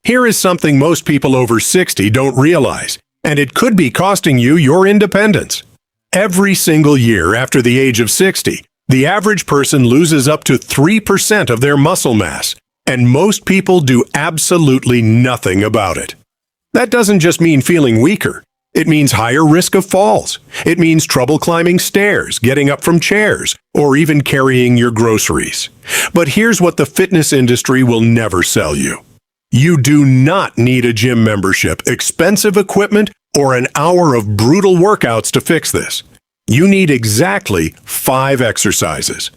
Here is something most people over 60 don't realize, and it could be costing you your independence. Every single year after the age of 60, the average person loses up to 3% of their muscle mass, and most people do absolutely nothing about it. That doesn't just mean feeling weaker. It means higher risk of falls. It means trouble climbing stairs, getting up from chairs, or even carrying your groceries. But here's what the fitness industry will never sell you. You do not need a gym membership, expensive equipment, or an hour of brutal workouts to fix this. You need exactly 5 exercises.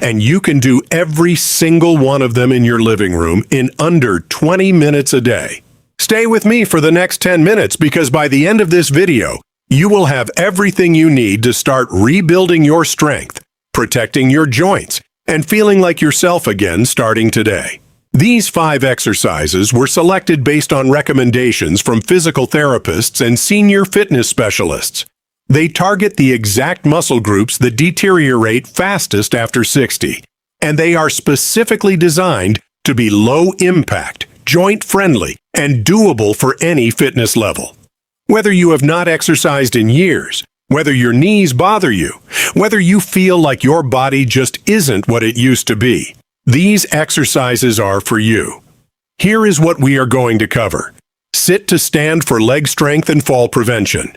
And you can do every single one of them in your living room in under 20 minutes a day. Stay with me for the next 10 minutes because by the end of this video, you will have everything you need to start rebuilding your strength, protecting your joints, and feeling like yourself again starting today. These 5 exercises were selected based on recommendations from physical therapists and senior fitness specialists. They target the exact muscle groups that deteriorate fastest after 60, and they are specifically designed to be low-impact, joint-friendly, and doable for any fitness level. Whether you have not exercised in years, whether your knees bother you, whether you feel like your body just isn't what it used to be, these exercises are for you. Here is what we are going to cover. Sit to stand for leg strength and fall prevention.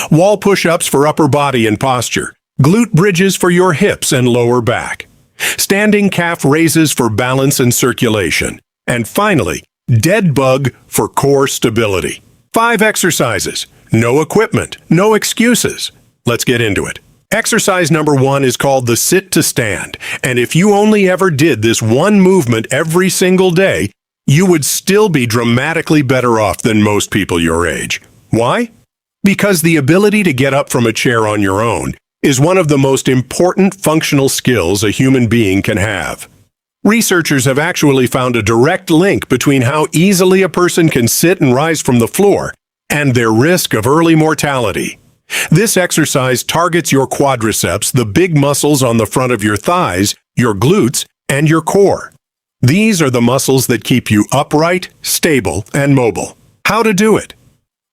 Wall push-ups for upper body and posture. Glute bridges for your hips and lower back. Standing calf raises for balance and circulation. And finally, dead bug for core stability. 5 exercises. No equipment, no excuses. Let's get into it. Exercise number 1 is called the sit to stand, and if you only ever did this one movement every single day, you would still be dramatically better off than most people your age. Why? Because the ability to get up from a chair on your own is one of the most important functional skills a human being can have. Researchers have actually found a direct link between how easily a person can sit and rise from the floor and their risk of early mortality. This exercise targets your quadriceps, the big muscles on the front of your thighs, your glutes, and your core. These are the muscles that keep you upright, stable, and mobile. How to do it?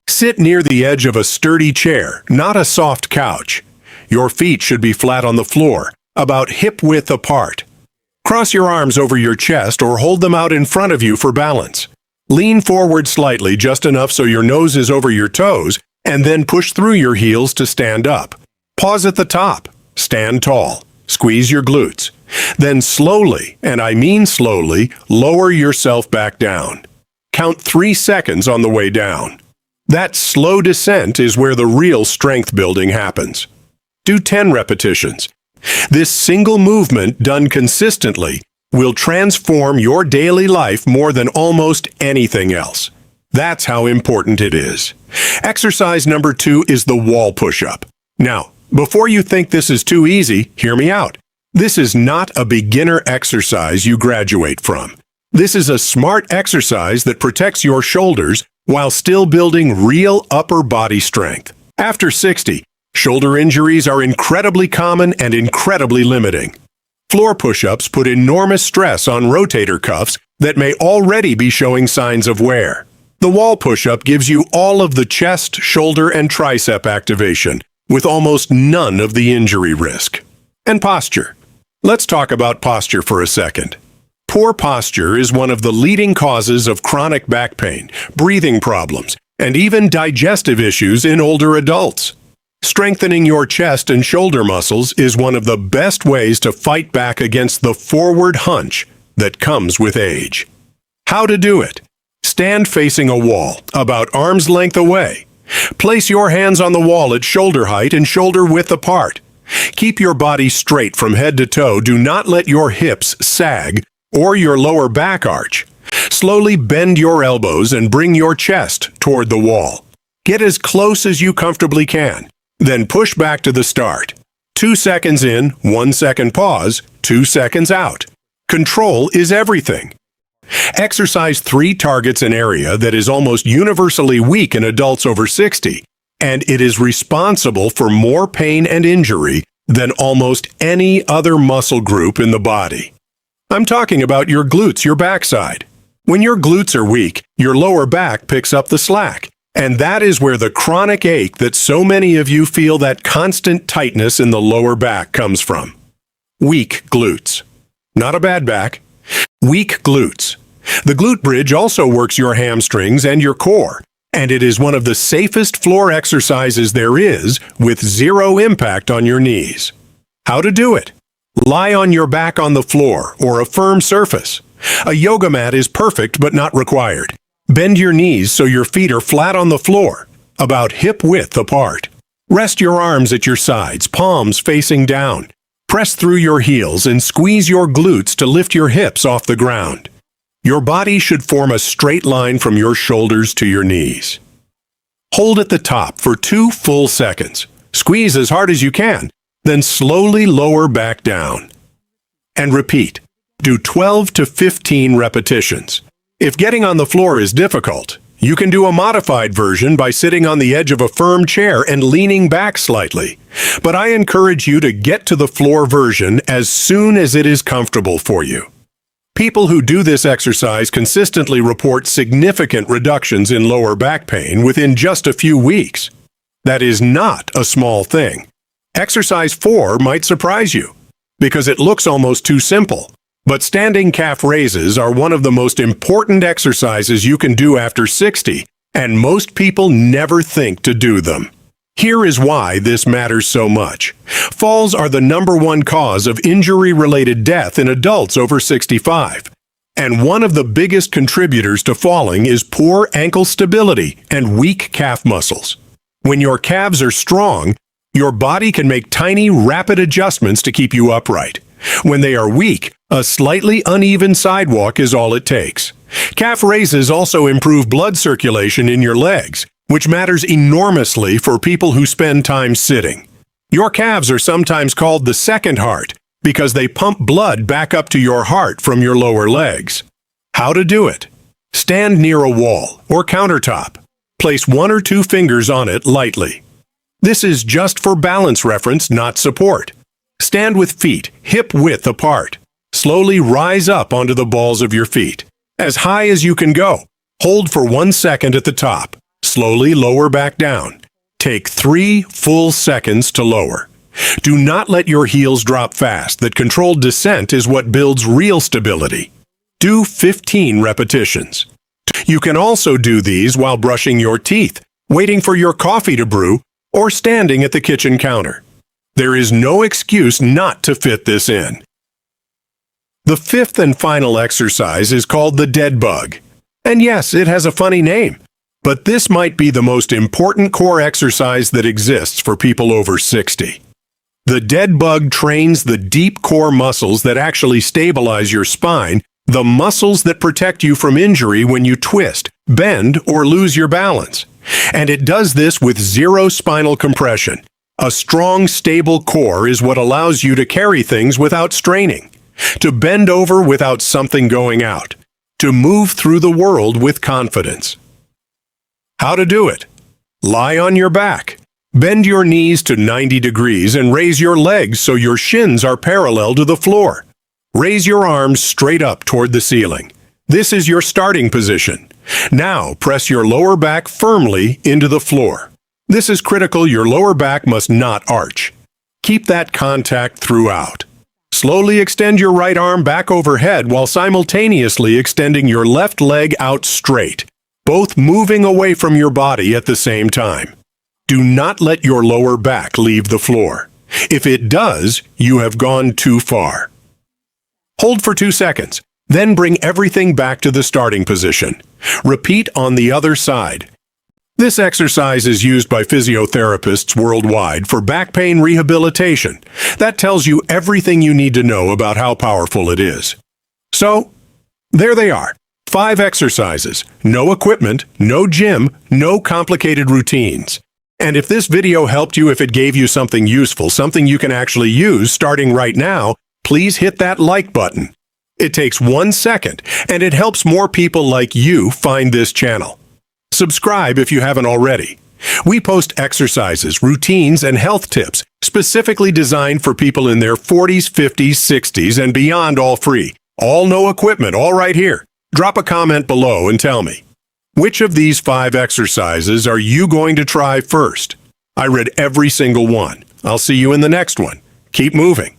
Sit near the edge of a sturdy chair, not a soft couch. Your feet should be flat on the floor, about hip-width apart. Cross your arms over your chest or hold them out in front of you for balance. Lean forward slightly, just enough so your nose is over your toes, and then push through your heels to stand up. Pause at the top. Stand tall. Squeeze your glutes. Then slowly, and I mean slowly, lower yourself back down. Count 3 seconds on the way down. That slow descent is where the real strength building happens. Do 10 repetitions. This single movement done consistently will transform your daily life more than almost anything else. That's how important it is. Exercise number 2 is the wall push-up. Now, before you think this is too easy, hear me out. This is not a beginner exercise you graduate from. This is a smart exercise that protects your shoulders while still building real upper body strength. After 60, shoulder injuries are incredibly common and incredibly limiting. Floor push-ups put enormous stress on rotator cuffs that may already be showing signs of wear. The wall push-up gives you all of the chest, shoulder, and tricep activation, with almost none of the injury risk. And posture. Let's talk about posture for a second. Poor posture is one of the leading causes of chronic back pain, breathing problems, and even digestive issues in older adults. Strengthening your chest and shoulder muscles is one of the best ways to fight back against the forward hunch that comes with age. How to do it? Stand facing a wall, about arm's length away. Place your hands on the wall at shoulder height and shoulder width apart. Keep your body straight from head to toe. Do not let your hips sag or your lower back arch. Slowly bend your elbows and bring your chest toward the wall. Get as close as you comfortably can. Then push back to the start. 2 seconds in, 1 second pause, 2 seconds out. Control is everything. Exercise 3 targets an area that is almost universally weak in adults over 60, and it is responsible for more pain and injury than almost any other muscle group in the body. I'm talking about your glutes, your backside. When your glutes are weak, your lower back picks up the slack. And that is where the chronic ache that so many of you feel, that constant tightness in the lower back, comes from. Weak glutes. Not a bad back. Weak glutes. The glute bridge also works your hamstrings and your core, and it is one of the safest floor exercises there is, with zero impact on your knees. How to do it? Lie on your back on the floor or a firm surface. A yoga mat is perfect but not required. Bend your knees so your feet are flat on the floor, about hip width apart. Rest your arms at your sides, palms facing down. Press through your heels and squeeze your glutes to lift your hips off the ground. Your body should form a straight line from your shoulders to your knees. Hold at the top for 2 full seconds. Squeeze as hard as you can, then slowly lower back down. And repeat. Do 12 to 15 repetitions. If getting on the floor is difficult, you can do a modified version by sitting on the edge of a firm chair and leaning back slightly. But I encourage you to get to the floor version as soon as it is comfortable for you. People who do this exercise consistently report significant reductions in lower back pain within just a few weeks. That is not a small thing. Exercise 4 might surprise you, because it looks almost too simple. But standing calf raises are one of the most important exercises you can do after 60, and most people never think to do them. Here is why this matters so much. Falls are the #1 cause of injury-related death in adults over 65. And one of the biggest contributors to falling is poor ankle stability and weak calf muscles. When your calves are strong, your body can make tiny, rapid adjustments to keep you upright. When they are weak, a slightly uneven sidewalk is all it takes. Calf raises also improve blood circulation in your legs, which matters enormously for people who spend time sitting. Your calves are sometimes called the second heart because they pump blood back up to your heart from your lower legs. How to do it? Stand near a wall or countertop. Place 1 or 2 fingers on it lightly. This is just for balance reference, not support. Stand with feet hip width apart. Slowly rise up onto the balls of your feet, as high as you can go. Hold for 1 second at the top. Slowly lower back down. Take 3 full seconds to lower. Do not let your heels drop fast. That controlled descent is what builds real stability. Do 15 repetitions. You can also do these while brushing your teeth, waiting for your coffee to brew, or standing at the kitchen counter. There is no excuse not to fit this in. The 5th and final exercise is called the dead bug. And yes, it has a funny name, but this might be the most important core exercise that exists for people over 60. The dead bug trains the deep core muscles that actually stabilize your spine, the muscles that protect you from injury when you twist, bend, or lose your balance. And it does this with zero spinal compression. A strong, stable core is what allows you to carry things without straining, to bend over without something going out, to move through the world with confidence. How to do it? Lie on your back. Bend your knees to 90 degrees and raise your legs so your shins are parallel to the floor. Raise your arms straight up toward the ceiling. This is your starting position. Now press your lower back firmly into the floor. This is critical. Your lower back must not arch. Keep that contact throughout. Slowly extend your right arm back overhead while simultaneously extending your left leg out straight, both moving away from your body at the same time. Do not let your lower back leave the floor. If it does, you have gone too far. Hold for 2 seconds, then bring everything back to the starting position. Repeat on the other side. This exercise is used by physiotherapists worldwide for back pain rehabilitation. That tells you everything you need to know about how powerful it is. So, there they are. 5 exercises, no equipment, no gym, no complicated routines. And if this video helped you, if it gave you something useful, something you can actually use starting right now, please hit that like button. It takes 1 second, and it helps more people like you find this channel. Subscribe if you haven't already. We post exercises, routines, and health tips specifically designed for people in their 40s, 50s, 60s, and beyond, all free. All no equipment, all right here. Drop a comment below and tell me, which of these 5 exercises are you going to try first? I read every single one. I'll see you in the next one. Keep moving.